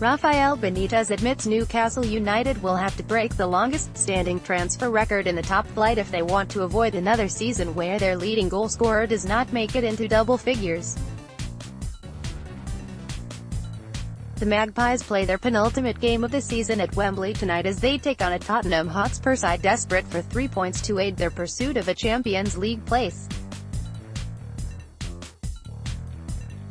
RAFAEL Benitez admits Newcastle United will have to break the longest-standing transfer record in the top flight if they want to avoid another season where their leading goalscorer does not make it into double figures. The Magpies play their penultimate game of the season at Wembley tonight as they take on a Tottenham Hotspur side desperate for 3 points to aid their pursuit of a Champions League place.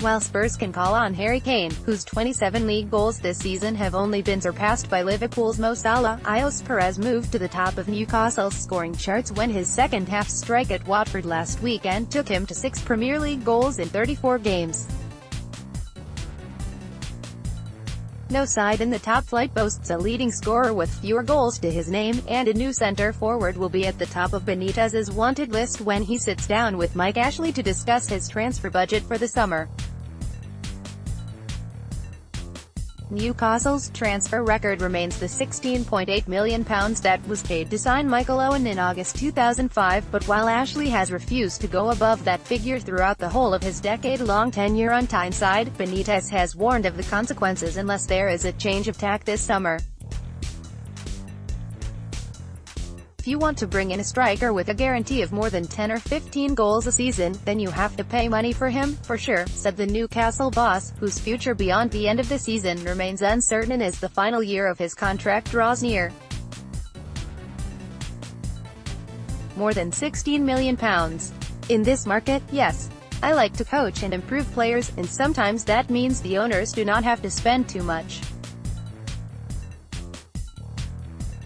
While Spurs can call on Harry Kane, whose 27 league goals this season have only been surpassed by Liverpool's Mo Salah, Perez moved to the top of Newcastle's scoring charts when his second-half strike at Watford last weekend took him to 6 Premier League goals in 34 games. No side in the top flight boasts a leading scorer with fewer goals to his name, and a new centre-forward will be at the top of Benitez's wanted list when he sits down with Mike Ashley to discuss his transfer budget for the summer. Newcastle's transfer record remains the £16.8 million that was paid to sign Michael Owen in August 2005, but while Ashley has refused to go above that figure throughout the whole of his decade-long tenure on Tyneside, Benitez has warned of the consequences unless there is a change of tack this summer. If you want to bring in a striker with a guarantee of more than 10 or 15 goals a season, then you have to pay money for him, for sure, said the Newcastle boss, whose future beyond the end of the season remains uncertain as the final year of his contract draws near. More than £16 million. In this market, yes. I like to coach and improve players, and sometimes that means the owners do not have to spend too much.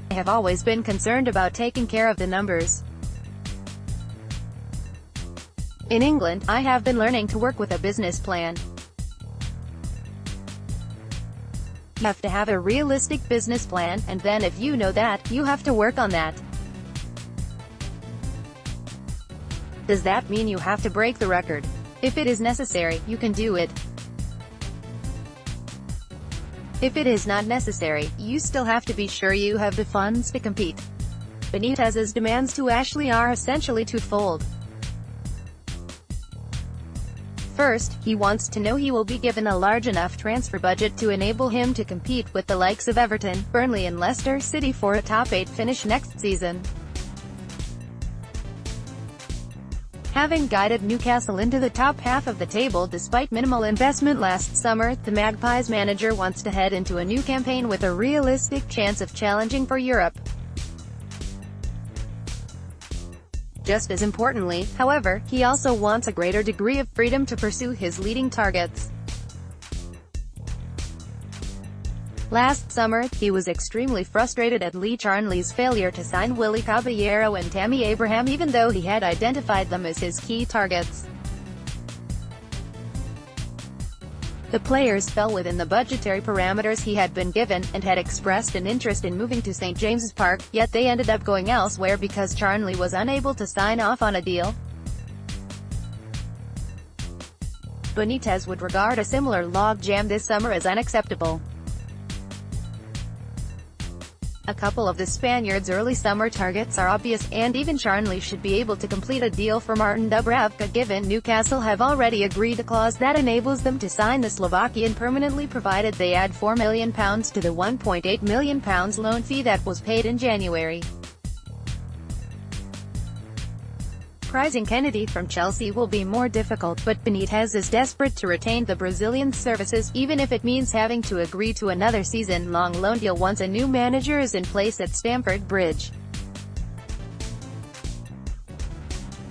I have always been concerned about taking care of the numbers. In England, I have been learning to work with a business plan. You have to have a realistic business plan, and then if you know that, you have to work on that. Does that mean you have to break the record? If it is necessary, you can do it. If it is not necessary, you still have to be sure you have the funds to compete. Benitez's demands to Ashley are essentially twofold. First, he wants to know he will be given a large enough transfer budget to enable him to compete with the likes of Everton, Burnley and Leicester City for a top 8 finish next season. Having guided Newcastle into the top half of the table despite minimal investment last summer, the Magpies manager wants to head into a new campaign with a realistic chance of challenging for Europe. Just as importantly, however, he also wants a greater degree of freedom to pursue his leading targets. Last summer, he was extremely frustrated at Lee Charnley's failure to sign Willy Caballero and Tammy Abraham even though he had identified them as his key targets. The players fell within the budgetary parameters he had been given, and had expressed an interest in moving to St James's Park, yet they ended up going elsewhere because Charnley was unable to sign off on a deal. Benitez would regard a similar logjam this summer as unacceptable. A couple of the Spaniards' early summer targets are obvious, and even Charnley should be able to complete a deal for Martin Dubravka given Newcastle have already agreed a clause that enables them to sign the Slovakian permanently provided they add £4 million to the £1.8 million loan fee that was paid in January. Prizing Kennedy from Chelsea will be more difficult, but Benitez is desperate to retain the Brazilian's services, even if it means having to agree to another season-long loan deal once a new manager is in place at Stamford Bridge.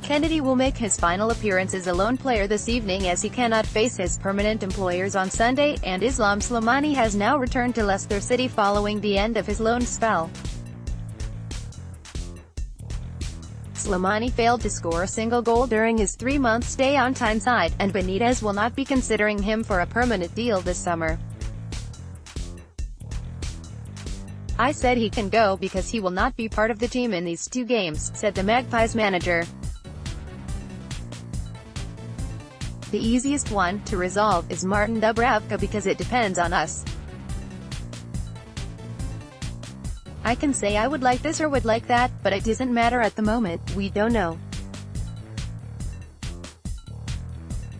Kennedy will make his final appearance as a lone player this evening as he cannot face his permanent employers on Sunday, and Islam Slimani has now returned to Leicester City following the end of his loan spell. Slimani failed to score a single goal during his 3-month stay on Tyneside, and Benitez will not be considering him for a permanent deal this summer. I said he can go because he will not be part of the team in these 2 games, said the Magpies manager. The easiest one to resolve is Martin Dubravka because it depends on us. I can say I would like this or would like that, but it doesn't matter at the moment, we don't know.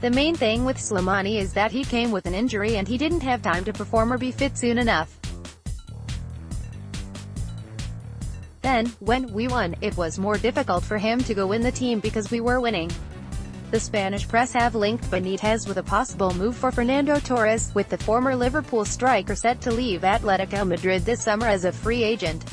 The main thing with Slimani is that he came with an injury and he didn't have time to perform or be fit soon enough. Then, when we won, it was more difficult for him to go in the team because we were winning. The Spanish press have linked Benitez with a possible move for Fernando Torres, with the former Liverpool striker set to leave Atletico Madrid this summer as a free agent.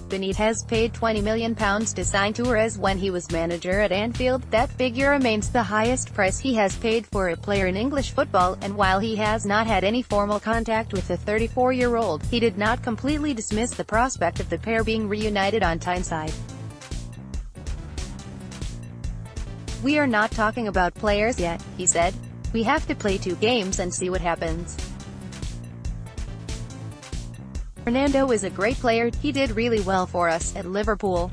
Benitez paid £20 million to sign Torres when he was manager at Anfield. That figure remains the highest price he has paid for a player in English football, and while he has not had any formal contact with the 34-year-old, he did not completely dismiss the prospect of the pair being reunited on Tyneside. "We are not talking about players yet," he said. "We have to play 2 games and see what happens. Fernando is a great player, he did really well for us at Liverpool.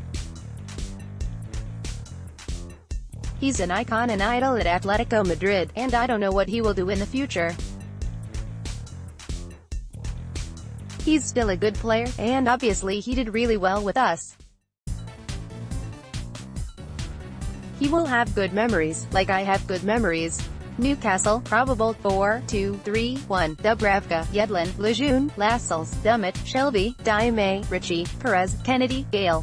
He's an icon and idol at Atletico Madrid, and I don't know what he will do in the future. He's still a good player, and obviously he did really well with us. He will have good memories, like I have good memories." Newcastle, probable 4-2-3-1, Dubravka, Yedlin, Lejeune, Lascelles, Dummett, Shelby, Diame, Ritchie, Perez, Kennedy, Gale.